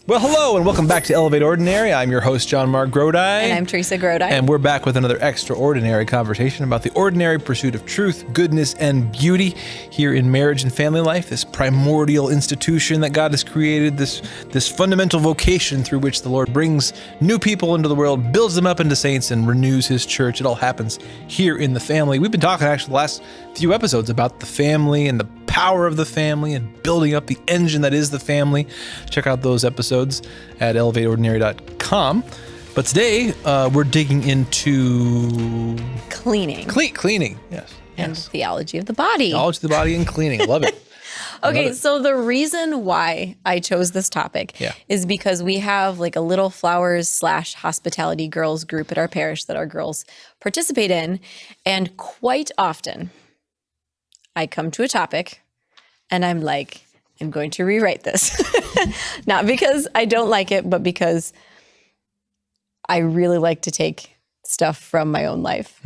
Well, hello, and welcome back to Elevate Ordinary. I'm your host, JonMarc Grodi. And I'm Teresa Grodi. And we're back with another extraordinary conversation about the ordinary pursuit of truth, goodness, and beauty here in marriage and family life, this primordial institution that God has created, this fundamental vocation through which the Lord brings new people into the world, builds them up into saints, and renews his church. It all happens here in the family. We've been talking actually the last few episodes about the family and the power of the family and building up the engine that is the family. Check out those episodes at elevateordinary.com. But today we're digging into cleaning. Cleaning, yes. And theology of the body. Theology of the body and cleaning. Love it. Okay, so the reason why I chose this topic is because we have like a Little Flowers / hospitality girls group at our parish that our girls participate in. And quite often I come to a topic and I'm like, I'm going to rewrite this. Not because I don't like it, but because I really like to take stuff from my own life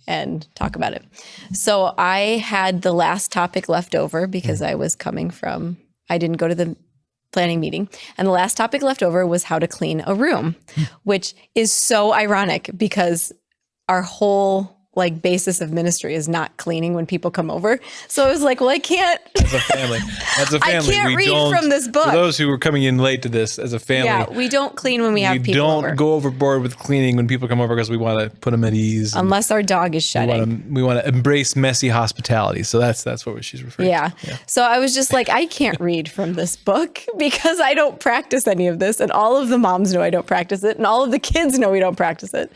and talk about it. So I had the last topic left over because I didn't go to the planning meeting. And the last topic left over was how to clean a room, which is so ironic because our whole basis of ministry is not cleaning when people come over. So I was like, well, I can't. As a family. I can't read from this book. For those who are coming in late to this, as a family. Yeah, we don't clean when we have people over. We don't go overboard with cleaning when people come over because we want to put them at ease. Unless our dog is shedding. We want to embrace messy hospitality. So that's what she's referring to. Yeah. So I was just like, I can't read from this book because I don't practice any of this. And all of the moms know I don't practice it. And all of the kids know we don't practice it.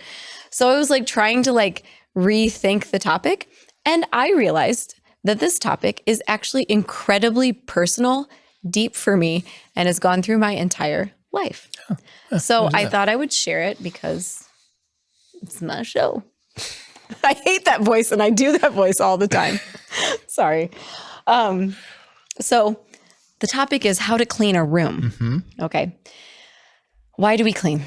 So I was trying to rethink the topic. And I realized that this topic is actually incredibly personal, deep for me, and has gone through my entire life. So I thought I would share it because it's my show. I hate that voice and I do that voice all the time. Sorry. So the topic is how to clean a room. Okay. Why do we clean?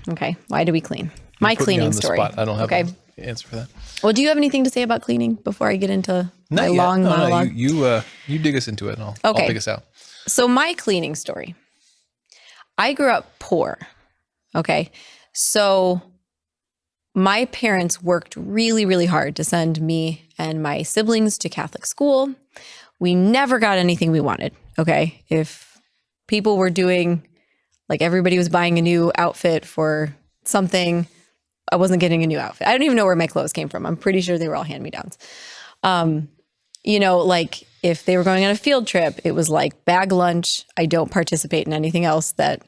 Okay. Why do we clean? My cleaning story. I don't have an answer for that. Well, do you have anything to say about cleaning before I get into my long monologue? No, you dig us into it and I'll dig us out. So my cleaning story. I grew up poor. Okay. So my parents worked really, really hard to send me and my siblings to Catholic school. We never got anything we wanted. Okay. If people were doing, everybody was buying a new outfit for something, I wasn't getting a new outfit. I don't even know where my clothes came from. I'm pretty sure they were all hand-me-downs. If they were going on a field trip, it was bag lunch. I don't participate in anything else that,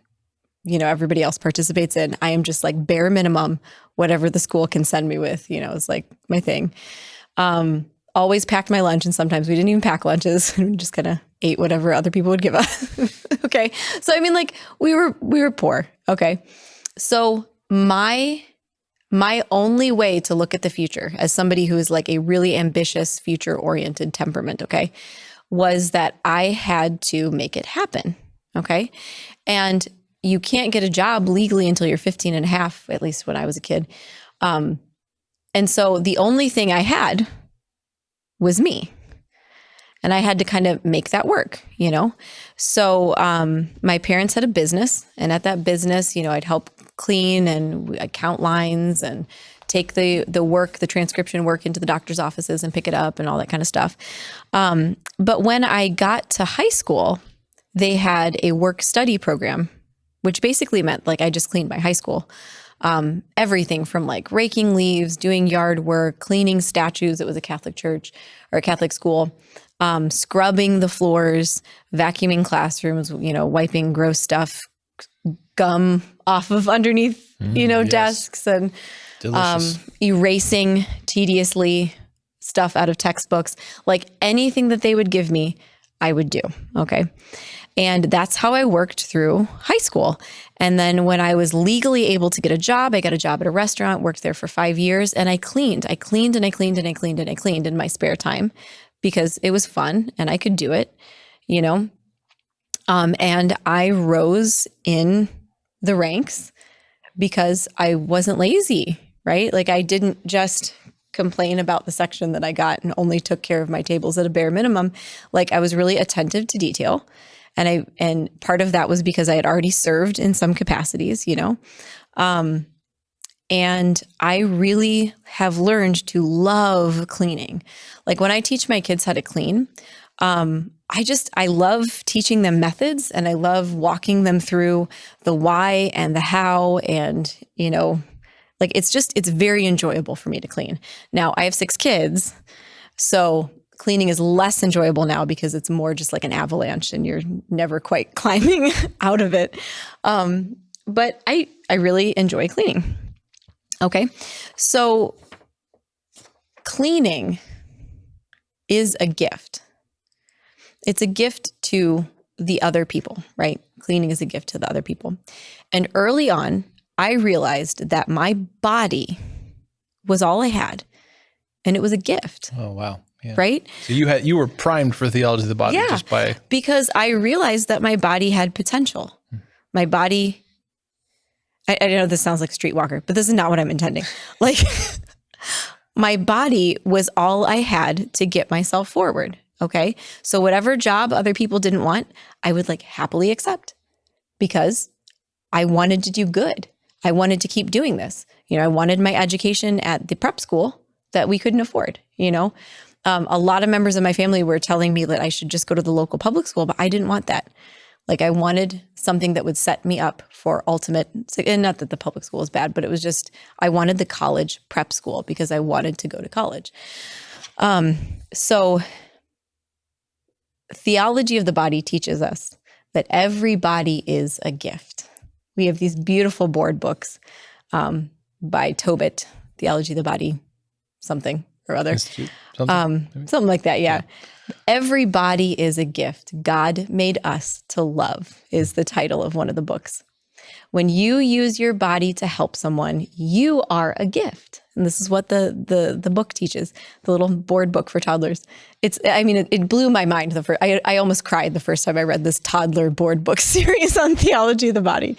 everybody else participates in. I am just bare minimum, whatever the school can send me with, it's my thing. Always packed my lunch, and sometimes we didn't even pack lunches. We just kind of ate whatever other people would give us. Okay. So, we were poor. Okay. So my only way to look at the future as somebody who is a really ambitious, future-oriented temperament, okay, was that I had to make it happen, okay? And you can't get a job legally until you're 15 and a half, at least when I was a kid. And so the only thing I had was me. And I had to kind of make that work, So my parents had a business, and at that business, I'd help clean and I'd count lines and take the transcription work into the doctor's offices and pick it up and all that kind of stuff. But when I got to high school, they had a work-study program, which basically meant I just cleaned my high school. Everything from raking leaves, doing yard work, cleaning statues. It was a Catholic church or a Catholic school. Scrubbing the floors, vacuuming classrooms, wiping gross stuff, gum off of underneath, desks, and erasing tediously stuff out of textbooks. Anything that they would give me, I would do. Okay. And that's how I worked through high school. And then when I was legally able to get a job, I got a job at a restaurant, worked there for 5 years, and I cleaned in my spare time because it was fun and I could do it, and I rose in the ranks because I wasn't lazy, right? I didn't just complain about the section that I got and only took care of my tables at a bare minimum. I was really attentive to detail. And part of that was because I had already served in some capacities, and I really have learned to love cleaning. Like when I teach my kids how to clean, I love teaching them methods, and I love walking them through the why and the how, and, like it's very enjoyable for me to clean. Now I have 6 kids, so cleaning is less enjoyable now because it's more just like an avalanche and you're never quite climbing out of it. But I really enjoy cleaning. Okay. So cleaning is a gift. It's a gift to the other people, right? Cleaning is a gift to the other people. And early on, I realized that my body was all I had, and it was a gift. Oh, wow. Yeah. Right? So you were primed for theology of the body just by... because I realized that my body had potential. My body, I know this sounds like streetwalker, but this is not what I'm intending. Like my body was all I had to get myself forward. Okay. So whatever job other people didn't want, I would like happily accept because I wanted to do good. I wanted to keep doing this. I wanted my education at the prep school that we couldn't afford, A lot of members of my family were telling me that I should just go to the local public school, but I didn't want that. Like I wanted something that would set me up for ultimate, and not that the public school is bad, but it was just, I wanted the college prep school because I wanted to go to college. So theology of the body teaches us that every body is a gift. We have these beautiful board books by Tobit, Theology of the Body, something or other. Something like that, yeah. Every body is a gift. God made us to love is the title of one of the books. When you use your body to help someone, you are a gift. And this is what the book teaches, the little board book for toddlers. It blew my mind. I almost cried the first time I read this toddler board book series on theology of the body.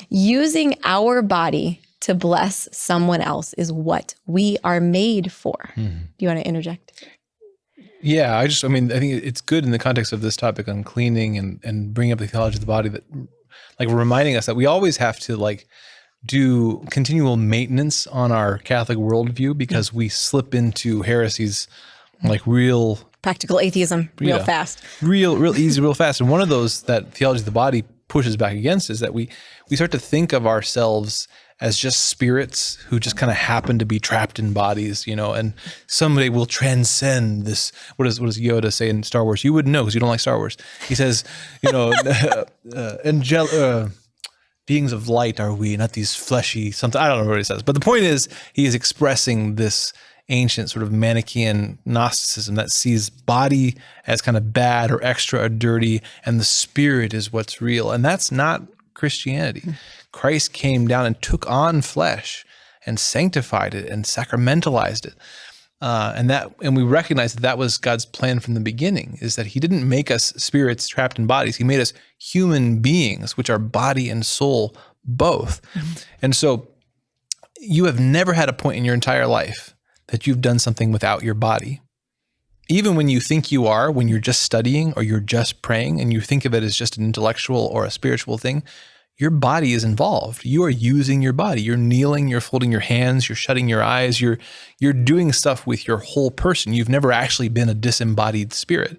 Using our body to bless someone else is what we are made for. Do you want to interject? Yeah, I think it's good in the context of this topic on cleaning and bringing up the theology of the body, that like reminding us that we always have to like do continual maintenance on our Catholic worldview because we slip into heresies like real practical atheism real fast. Real easy, real fast. And one of those that theology of the body pushes back against is that we start to think of ourselves as just spirits who just kind of happen to be trapped in bodies, and someday will transcend this. What does Yoda say in Star Wars? You wouldn't know because you don't like Star Wars. He says, beings of light are we, not these fleshy something. I don't know what he says. But the point is, he is expressing this ancient sort of Manichaean Gnosticism that sees body as kind of bad or extra or dirty, and the spirit is what's real. And that's not Christianity. Christ came down and took on flesh and sanctified it and sacramentalized it. And we recognize that was God's plan from the beginning, is that he didn't make us spirits trapped in bodies. He made us human beings, which are body and soul both. And so you have never had a point in your entire life that you've done something without your body. Even when you think you are, when you're just studying or you're just praying and you think of it as just an intellectual or a spiritual thing, your body is involved. You are using your body. You're kneeling, you're folding your hands, you're shutting your eyes, you're doing stuff with your whole person. You've never actually been a disembodied spirit.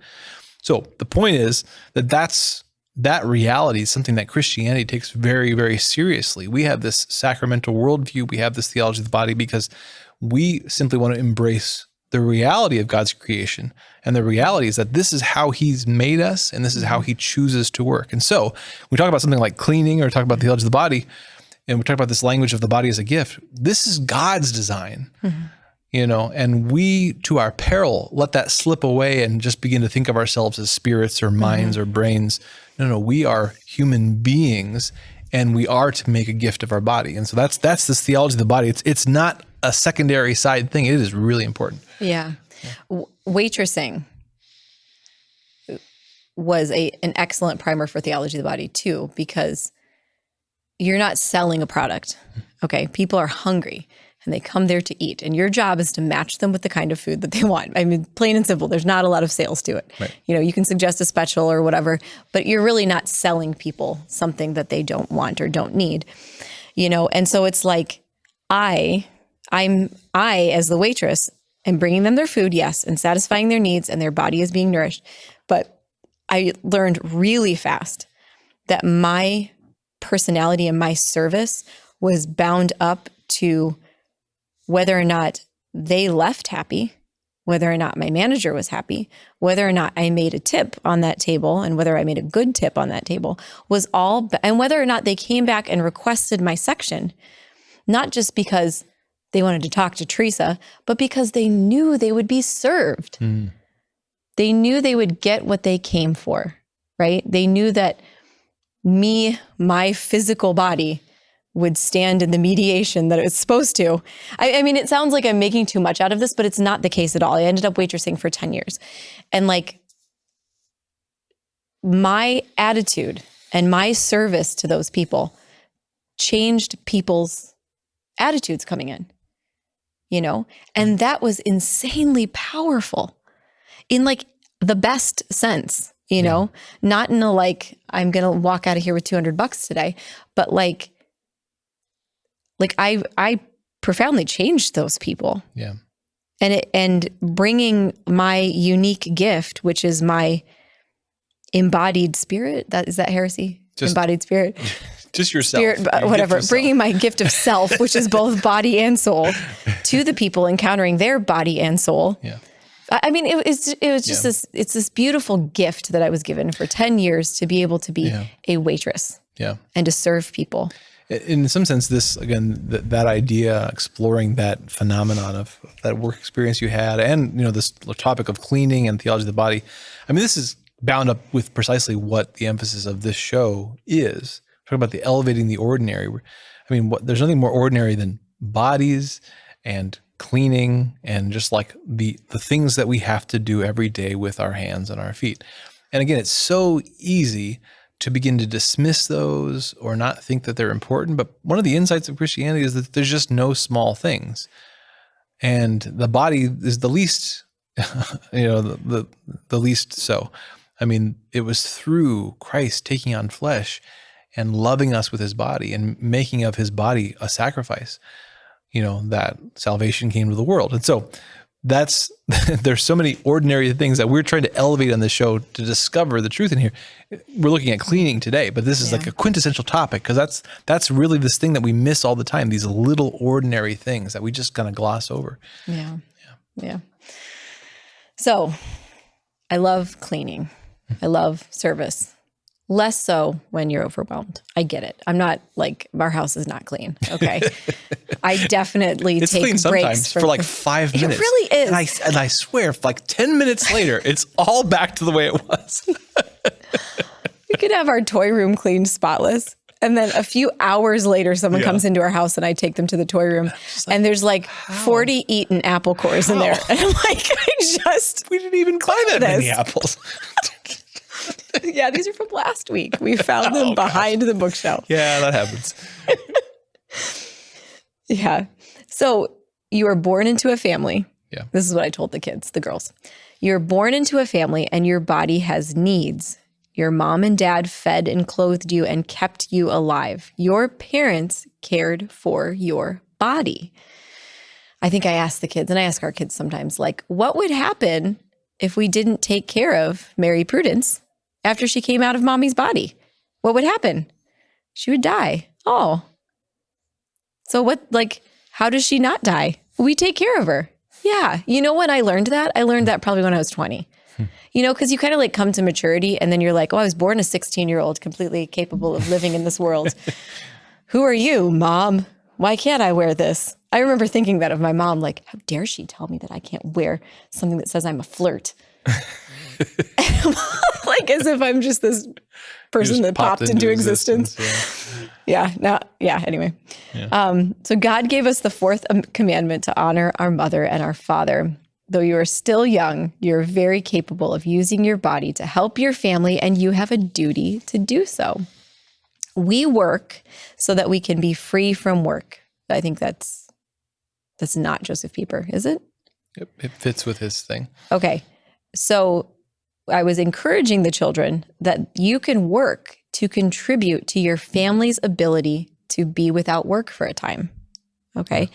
So the point is that reality is something that Christianity takes very, very seriously. We have this sacramental worldview. We have this theology of the body because we simply want to embrace the reality of God's creation. And the reality is that this is how he's made us and this is how he chooses to work. And so we talk about something like cleaning or talk about the theology of the body, and we talk about this language of the body as a gift. This is God's design, and we, to our peril, let that slip away and just begin to think of ourselves as spirits or minds or brains. No, we are human beings, and we are to make a gift of our body. And so that's this theology of the body. It's not a secondary side thing. It is really important. Yeah. Waitressing was an excellent primer for theology of the body too, because you're not selling a product. Okay. People are hungry. and they come there to eat. And your job is to match them with the kind of food that they want. I mean, plain and simple, there's not a lot of sales to it. Right. You can suggest a special or whatever, but you're really not selling people something that they don't want or don't need. And so it's like I as the waitress am bringing them their food, yes, and satisfying their needs, and their body is being nourished. But I learned really fast that my personality and my service was bound up to whether or not they left happy, whether or not my manager was happy, whether or not I made a tip on that table, and whether I made a good tip on that table was all, and whether or not they came back and requested my section, not just because they wanted to talk to Teresa, but because they knew they would be served. Mm. They knew they would get what they came for, right? They knew that my physical body would stand in the mediation that it was supposed to. I mean, it sounds like I'm making too much out of this, but it's not the case at all. I ended up waitressing for 10 years. And my attitude and my service to those people changed people's attitudes coming in, and that was insanely powerful in the best sense, not in a I'm going to walk out of here with $200 today, but I profoundly changed those people. Yeah. And bringing my unique gift, which is my embodied spirit, is that heresy? Embodied spirit. Just yourself. Spirit, whatever. Bringing my gift of self, which is both body and soul, to the people encountering their body and soul. Yeah. I mean, it was just this beautiful gift that I was given for 10 years to be able to be a waitress. Yeah. And to serve people. In some sense, this, again, that idea, exploring that phenomenon of that work experience you had, and, this topic of cleaning and theology of the body. I mean, this is bound up with precisely what the emphasis of this show is. Talking about the elevating the ordinary. I mean, there's nothing more ordinary than bodies and cleaning and just the things that we have to do every day with our hands and our feet. And again, it's so easy to begin to dismiss those or not think that they're important. But one of the insights of Christianity is that there's just no small things. And the body is the least, the least so. I mean, it was through Christ taking on flesh and loving us with his body and making of his body a sacrifice, that salvation came to the world. And so there's so many ordinary things that we're trying to elevate on this show to discover the truth in here. We're looking at cleaning today, but this is a quintessential topic because that's really this thing that we miss all the time, these little ordinary things that we just kind of gloss over. Yeah. So I love cleaning. I love service. Less so when you're overwhelmed. I get it. I'm not our house is not clean. Okay. I definitely it's take clean breaks sometimes for 5 minutes. It really is. And I swear, 10 minutes later, it's all back to the way it was. We could have our toy room cleaned spotless. And then a few hours later, someone comes into our house and I take them to the toy room and there's 40 eaten apple cores in there. And I'm we didn't even climb that many apples. Yeah, these are from last week. We found them behind the bookshelf. Yeah, that happens. Yeah. So you were born into a family. Yeah. This is what I told the kids, the girls. You're born into a family and your body has needs. Your mom and dad fed and clothed you and kept you alive. Your parents cared for your body. I think I asked the kids, and I ask our kids sometimes, what would happen if we didn't take care of Mary Prudence after she came out of mommy's body? What would happen? She would die. Oh. So how does she not die? We take care of her. Yeah. When I learned that? I learned that probably when I was 20. Because you kind of come to maturity and then you're I was born a 16-year-old completely capable of living in this world. Who are you, Mom? Why can't I wear this? I remember thinking that of my mom, how dare she tell me that I can't wear something that says I'm a flirt? As if I'm just this person that popped into existence. Anyway. Yeah. So God gave us the fourth commandment to honor our mother and our father. Though you are still young, you're very capable of using your body to help your family, and you have a duty to do so. We work so that we can be free from work. I think that's That's not Josef Pieper, is it? It fits with his thing. Okay. So I was encouraging the children that you can work to contribute to your family's ability to be without work for a time. Okay.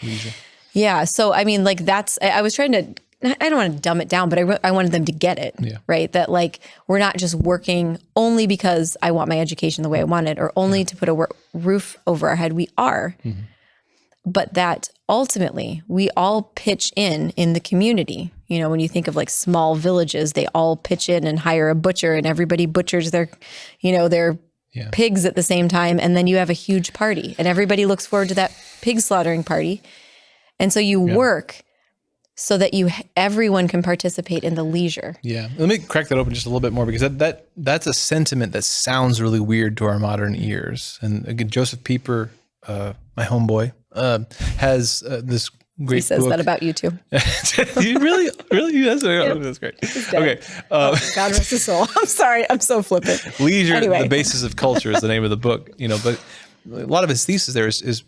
Yeah. So, I mean, like I was trying to, I don't want to dumb it down, but I wanted them to get it, right? That like, we're not just working only because I want my education the way I want it, or only to put a roof over our head. We are, but that ultimately we all pitch in the community. You know, when you think of like small villages, they all pitch in and hire a butcher, and everybody butchers their pigs at the same time. And then you have a huge party and everybody looks forward to that pig slaughtering party. And so you work so that everyone can participate in the leisure. Yeah. Let me crack that open just a little bit more, because that's a sentiment that sounds really weird to our modern ears. And again, Josef Pieper, my homeboy, has this great He says book. that about you too. You really? That's great. Okay. God rest his soul. I'm sorry. I'm so flippant. Leisure, Anyway. The Basis of Culture is the name of the book, but a lot of his thesis there is,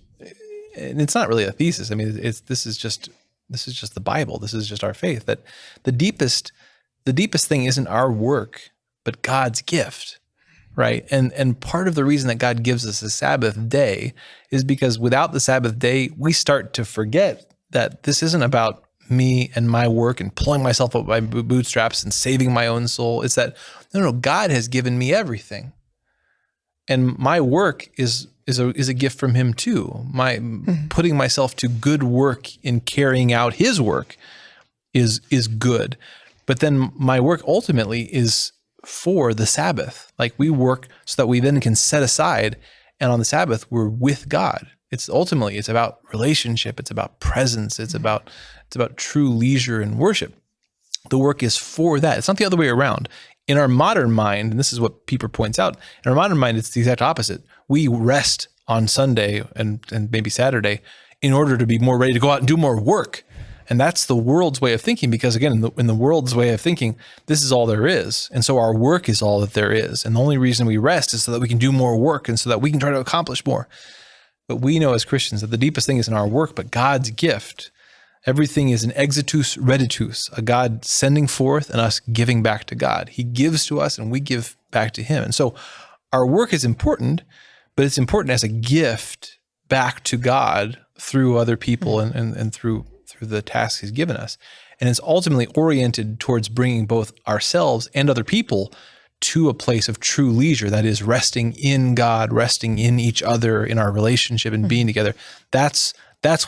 and it's not really a thesis. I mean, this is just the Bible. This is just our faith, that the deepest thing isn't our work, but God's gift, right? And part of the reason that God gives us a Sabbath day is because without the Sabbath day, we start to forget that this isn't about me and my work and pulling myself up by bootstraps and saving my own soul. It's that, no, God has given me everything. And my work is a gift from him too. My putting myself to good work in carrying out his work is good. But then my work ultimately is for the Sabbath. Like, we work so that we then can set aside, and on the Sabbath we're with God. It's about relationship. It's about presence. It's about true leisure and worship. The work is for that. It's not the other way around. In our modern mind, and this is what Pieper points out, in our modern mind, it's the exact opposite. We rest on Sunday and maybe Saturday in order to be more ready to go out and do more work. And that's the world's way of thinking, because again, in the world's way of thinking, this is all there is. And so our work is all that there is. And the only reason we rest is so that we can do more work and so that we can try to accomplish more. But we know as Christians that the deepest thing isn't our work, but God's gift. Everything is an exitus reditus, a God sending forth and us giving back to God. He gives to us and we give back to him. And so our work is important, but it's important as a gift back to God through other people and through the tasks he's given us. And it's ultimately oriented towards bringing both ourselves and other people to a place of true leisure, that is resting in God, resting in each other, in our relationship and being together. That's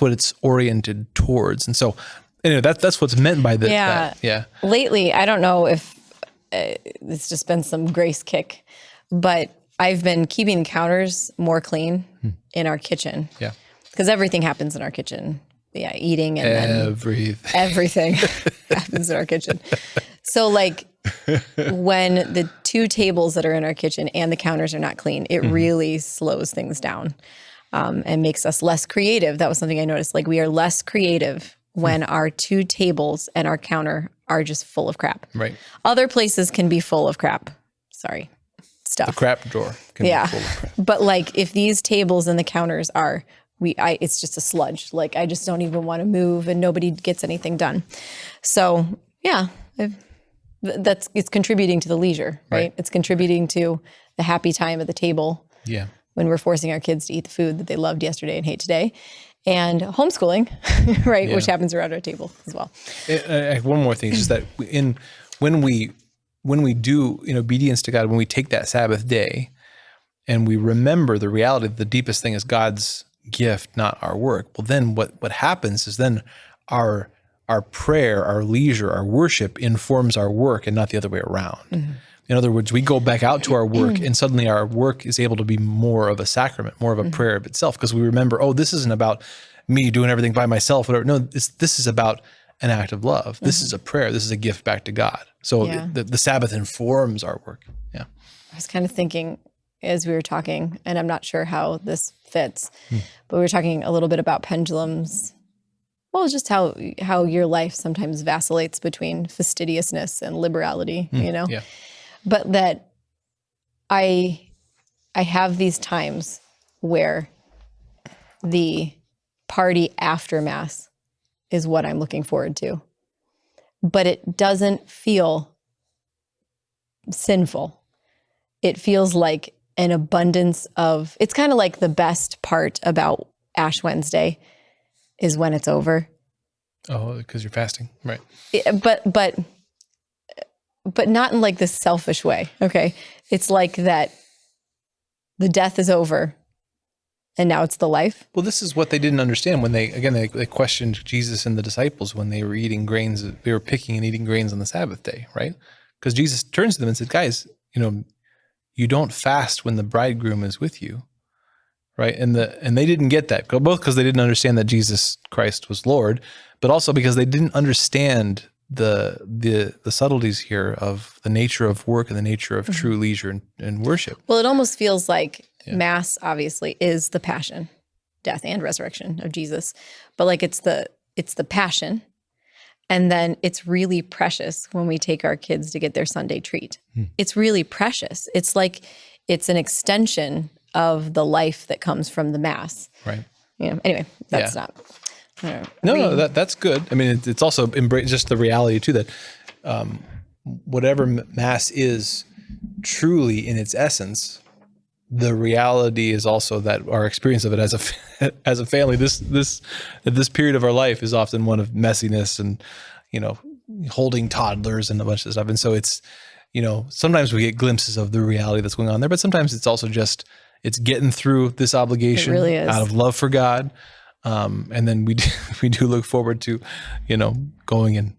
what it's oriented towards. And so anyway, that's what's meant by this. Yeah. Lately, I don't know if it's just been some grace kick, but I've been keeping the counters more clean in our kitchen. Yeah. Because everything happens in our kitchen. Yeah, eating and everything happens in our kitchen. So like when the two tables that are in our kitchen and the counters are not clean, it really slows things down and makes us less creative. That was something I noticed. Like, we are less creative when our two tables and our counter are just full of crap. Right. Other places can be full of crap. Sorry. Stuff. The crap drawer can be full of crap. But like, if these tables and the counters are, it's just a sludge. Like, I just don't even want to move and nobody gets anything done. So yeah, it's contributing to the leisure, right? It's contributing to the happy time at the table. Yeah. When we're forcing our kids to eat the food that they loved yesterday and hate today, and homeschooling, right? Yeah. Which happens around our table as well. One more thing, just that when we do in obedience to God, when we take that Sabbath day and we remember the reality that the deepest thing is God's gift, not our work. Well, then what happens is then our prayer, our leisure, our worship informs our work and not the other way around. Mm-hmm. In other words, we go back out to our work and suddenly our work is able to be more of a sacrament, more of a prayer of itself, because we remember, this isn't about me doing everything by myself, whatever. No, this is about an act of love. This is a prayer. This is a gift back to God. So the Sabbath informs our work. Yeah. I was kind of thinking as we were talking, and I'm not sure how this fits, but we were talking a little bit about pendulums. Well, just how your life sometimes vacillates between fastidiousness and liberality, Yeah. But that I have these times where the party after Mass is what I'm looking forward to. But it doesn't feel sinful. It feels like an abundance of, it's kind of like the best part about Ash Wednesday is when it's over. Oh, because you're fasting, right? But not in like this selfish way. Okay. It's like that the death is over and now it's the life. Well, this is what they didn't understand when they questioned Jesus and the disciples when they were eating grains. They were picking and eating grains on the Sabbath day, right? Because Jesus turns to them and said, guys, you don't fast when the bridegroom is with you, right? And they didn't get that, both because they didn't understand that Jesus Christ was Lord, but also because they didn't understand the subtleties here of the nature of work and the nature of true leisure and worship. Well, it almost feels like Mass obviously is the passion, death, and resurrection of Jesus, but like it's the passion, and then it's really precious when we take our kids to get their Sunday treat. It's really precious. It's like it's an extension of the life that comes from the Mass. Right. Anyway, that's not. No, that's good. I mean, it's also just the reality too that whatever Mass is truly in its essence, the reality is also that our experience of it as a family, this period of our life is often one of messiness and holding toddlers and a bunch of stuff. And so it's sometimes we get glimpses of the reality that's going on there, but sometimes it's also just it's getting through this obligation really is. Out of love for God. And then we do look forward to, going and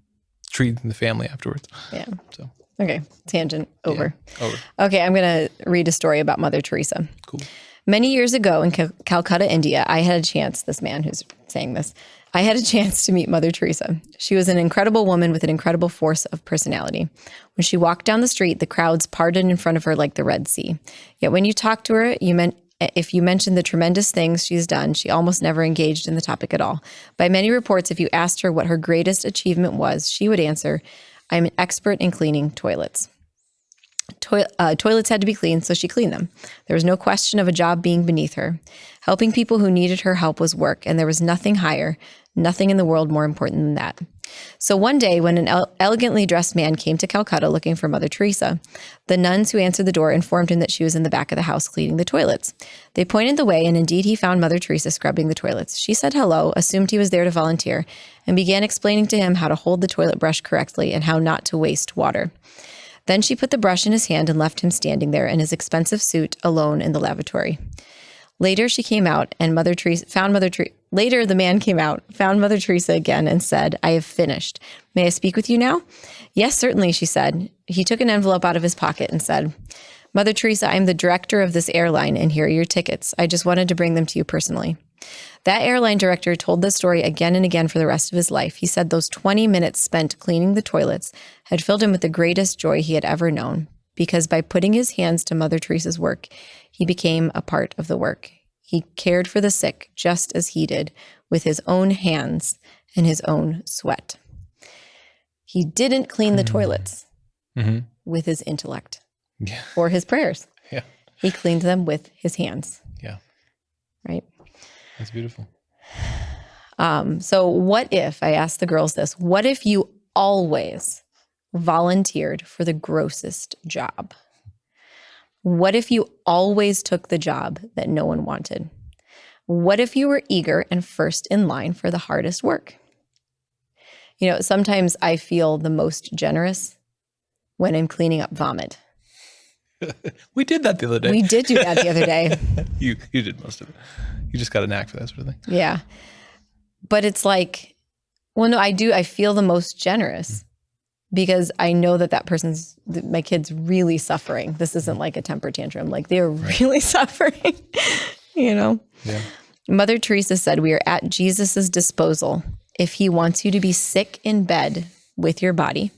treating the family afterwards. Yeah. So. Okay. Tangent over. Yeah, over. Okay. I'm going to read a story about Mother Teresa. Cool. Many years ago in Calcutta, India, I had a chance, this man who's saying this, I had a chance to meet Mother Teresa. She was an incredible woman with an incredible force of personality. When she walked down the street, the crowds parted in front of her like the Red Sea. Yet when you talked to her, if you mentioned the tremendous things she's done, she almost never engaged in the topic at all. By many reports, if you asked her what her greatest achievement was, she would answer, I'm an expert in cleaning toilets. Toilets had to be cleaned, so she cleaned them. There was no question of a job being beneath her. Helping people who needed her help was work, and there was nothing higher, nothing in the world more important than that. So one day, when an elegantly dressed man came to Calcutta looking for Mother Teresa, the nuns who answered the door informed him that she was in the back of the house cleaning the toilets. They pointed the way, and indeed he found Mother Teresa scrubbing the toilets. She said hello, assumed he was there to volunteer, and began explaining to him how to hold the toilet brush correctly and how not to waste water. Then she put the brush in his hand and left him standing there in his expensive suit alone in the lavatory. Later, she came out and Later, the man came out, found Mother Teresa again and said, I have finished. May I speak with you now? Yes, certainly, she said. He took an envelope out of his pocket and said, Mother Teresa, I'm the director of this airline and here are your tickets. I just wanted to bring them to you personally. That airline director told this story again and again for the rest of his life. He said those 20 minutes spent cleaning the toilets had filled him with the greatest joy he had ever known, because by putting his hands to Mother Teresa's work, he became a part of the work. He cared for the sick just as he did with his own hands and his own sweat. He didn't clean the toilets with his intellect or his prayers. Yeah. He cleaned them with his hands. Yeah. Right? That's beautiful. So what if, I asked the girls this, what if you always volunteered for the grossest job? What if you always took the job that no one wanted? What if you were eager and first in line for the hardest work? Sometimes I feel the most generous when I'm cleaning up vomit. We did that the other day. We did do that the other day. You did most of it. You just got a knack for that sort of thing. Yeah. But it's like, well, no, I do. I feel the most generous because I know that my kid's really suffering. This isn't like a temper tantrum. Like they're really suffering, Yeah. Mother Teresa said, we are at Jesus's disposal if he wants you to be sick in bed with your body,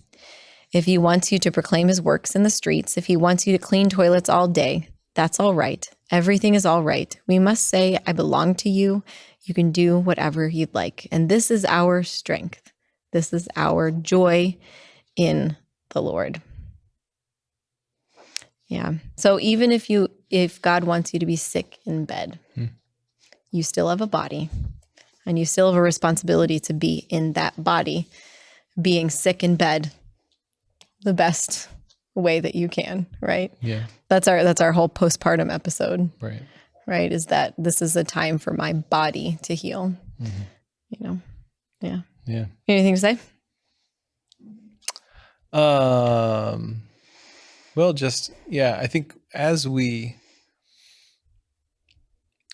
if he wants you to proclaim his works in the streets, if he wants you to clean toilets all day, that's all right. Everything is all right. We must say, I belong to you. You can do whatever you'd like. And this is our strength. This is our joy in the Lord. Yeah. So even if God wants you to be sick in bed, you still have a body and you still have a responsibility to be in that body, being sick in bed the best way that you can, right? Yeah. That's our whole postpartum episode. Right. Is that this is a time for my body to heal. Yeah. Yeah. Anything to say? Well, just, I think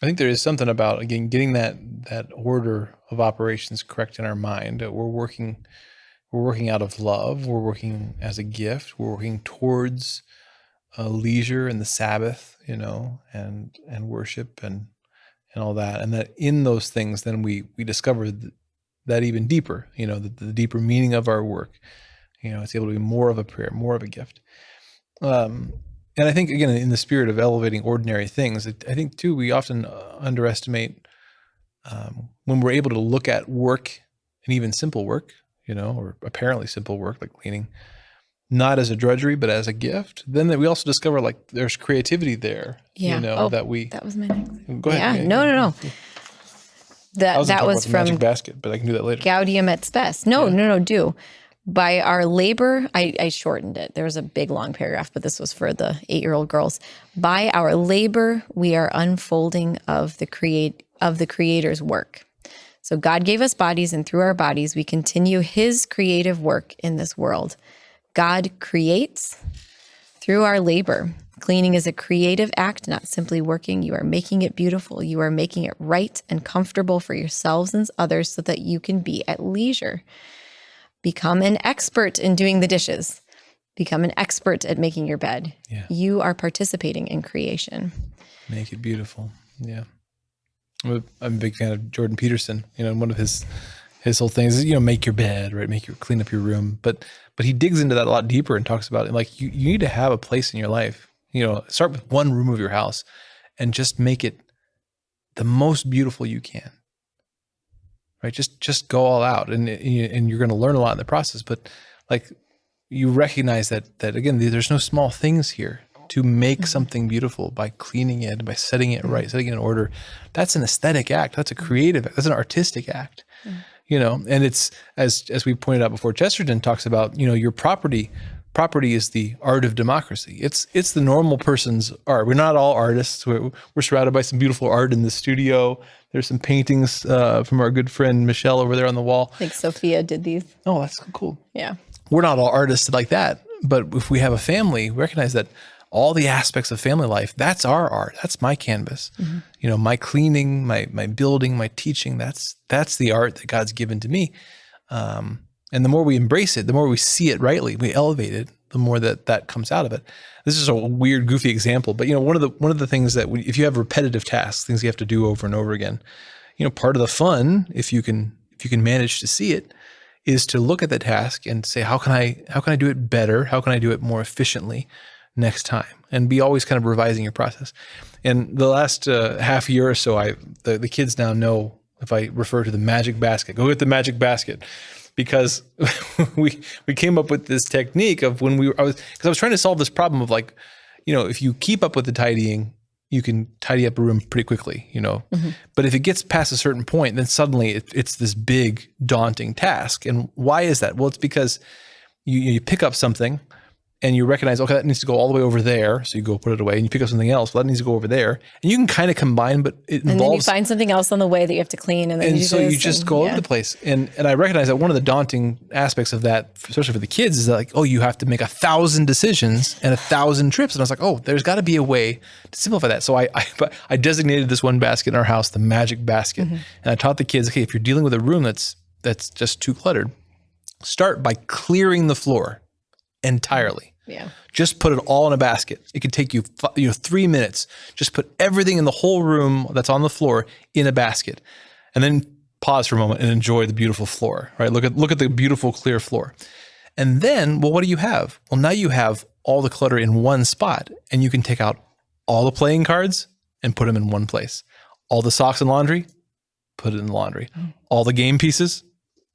I think there is something about, again, getting that order of operations correct in our mind. We're working out of love. We're working as a gift. We're working towards leisure and the Sabbath, and worship and all that. And that in those things, then we discover that even deeper, the deeper meaning of our work. It's able to be more of a prayer, more of a gift. And I think, again, in the spirit of elevating ordinary things, I think, too, we often underestimate when we're able to look at work, and even simple work, or apparently simple work like cleaning, not as a drudgery, but as a gift. Then we also discover, like, there's creativity there, that was my next. Go ahead. Yeah. No. That was from Magic Basket, but I can do that later. Gaudium et Spes. No, do. By our labor, I shortened it. There was a big long paragraph, but this was for the 8-year-old girls. By our labor, we are unfolding of the Creator's work. So God gave us bodies, and through our bodies, we continue his creative work in this world. God creates through our labor. Cleaning is a creative act, not simply working. You are making it beautiful. You are making it right and comfortable for yourselves and others so that you can be at leisure. Become an expert in doing the dishes. Become an expert at making your bed. Yeah. You are participating in creation. Make it beautiful. Yeah. I'm a big fan of Jordan Peterson. One of his whole things is, make your bed, right? Clean up your room. But he digs into that a lot deeper and talks about it. Like, you need to have a place in your life. Start with one room of your house and just make it the most beautiful you can. Right? Just go all out, and you're going to learn a lot in the process. But, like, you recognize that again, there's no small things here to make something beautiful by cleaning it, by setting it right, setting it in order. That's an aesthetic act. That's a creative act. That's an artistic act. And it's as we pointed out before. Chesterton talks about your property. Property is the art of democracy. It's the normal person's art. We're not all artists. We're surrounded by some beautiful art in the studio. There's some paintings from our good friend Michelle over there on the wall. I think Sophia did these. Oh, that's cool. Yeah. We're not all artists like that, but if we have a family, we recognize that all the aspects of family life, that's our art. That's my canvas. Mm-hmm. My cleaning, my building, my teaching, that's the art that God's given to me. And the more we embrace it, the more we see it rightly, we elevate it, the more that comes out of it. This is a weird, goofy example, but one of the things that if you have repetitive tasks, things you have to do over and over again, part of the fun, if you can manage to see it, is to look at the task and say, how can I do it better? How can I do it more efficiently next time? And be always kind of revising your process. And the last half year or so, the kids now know if I refer to the magic basket, go get the magic basket. Because we came up with this technique of I was trying to solve this problem of, like, if you keep up with the tidying, you can tidy up a room pretty quickly, Mm-hmm. But if it gets past a certain point, then suddenly it's this big, daunting task. And why is that? Well, it's because you pick up something and you recognize, okay, that needs to go all the way over there. So you go put it away, and you pick up something else. Well, that needs to go over there. And you can kind of combine, but it involves... And then you find something else on the way that you have to clean. And then you just go over the place. And I recognize that one of the daunting aspects of that, especially for the kids, is that, like, you have to make 1,000 decisions and 1,000 trips. And I was like, there's got to be a way to simplify that. So I designated this one basket in our house the magic basket. Mm-hmm. And I taught the kids, okay, if you're dealing with a room that's just too cluttered, start by clearing the floor entirely. Yeah. Just put it all in a basket. It could take you 3 minutes. Just put everything in the whole room that's on the floor in a basket, and then pause for a moment and enjoy the beautiful floor. Right? Look at the beautiful clear floor, and then, well, what do you have? Well, now you have all the clutter in one spot, and you can take out all the playing cards and put them in one place. All the socks and laundry, put it in the laundry. All the game pieces,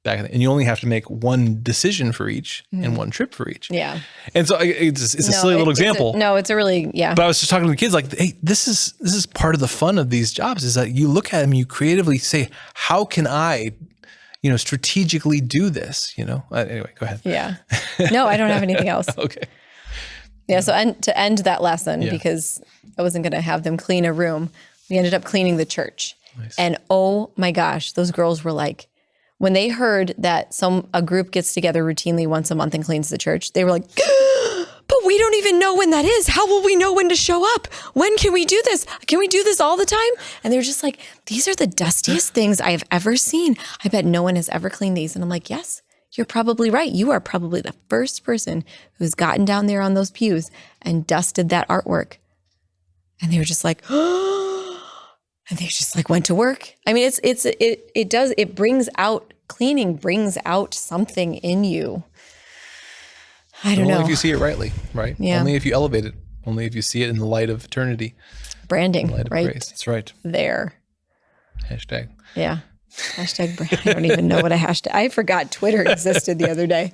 and you only have to make one decision for each and one trip for each. Yeah. And so it's a silly little example. It's a really, yeah. But I was just talking to the kids like, hey, this is part of the fun of these jobs is that you look at them, you creatively say, how can I, strategically do this, Anyway, go ahead. Yeah. No, I don't have anything else. Okay. Yeah. So to end that lesson, because I wasn't going to have them clean a room, we ended up cleaning the church. Nice. And oh my gosh, those girls were like, when they heard that a group gets together routinely once a month and cleans the church, they were like, but we don't even know when that is. How will we know when to show up? When can we do this? Can we do this all the time? And they're just like, these are the dustiest things I have ever seen. I bet no one has ever cleaned these. And I'm like, yes, you're probably right. You are probably the first person who's gotten down there on those pews and dusted that artwork. And they were just like, oh. And they just like went to work. I mean, cleaning brings out something in you. I don't know. Only if you see it rightly, right? Yeah. Only if you elevate it. Only if you see it in the light of eternity. Branding, In the light of right? grace. That's right. There. Hashtag. Yeah. Hashtag brand. I don't even know what a hashtag. I forgot Twitter existed the other day.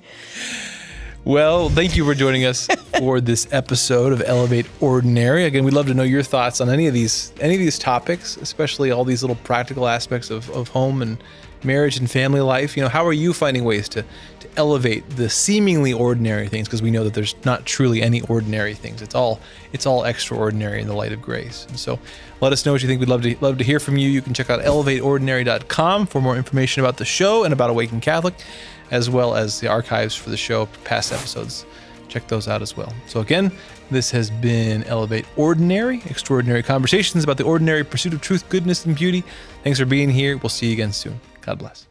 Well, thank you for joining us for this episode of Elevate Ordinary. Again, we'd love to know your thoughts on any of these topics, especially all these little practical aspects of home and marriage and family life. How are you finding ways to elevate the seemingly ordinary things? Because we know that there's not truly any ordinary things. It's all extraordinary in the light of grace. And so let us know what you think. We'd love to hear from you. You can check out elevateordinary.com for more information about the show and about Awaken Catholic, as well as the archives for the show, past episodes. Check those out as well. So again, this has been Elevate Ordinary, extraordinary conversations about the ordinary pursuit of truth, goodness, and beauty. Thanks for being here. We'll see you again soon. God bless.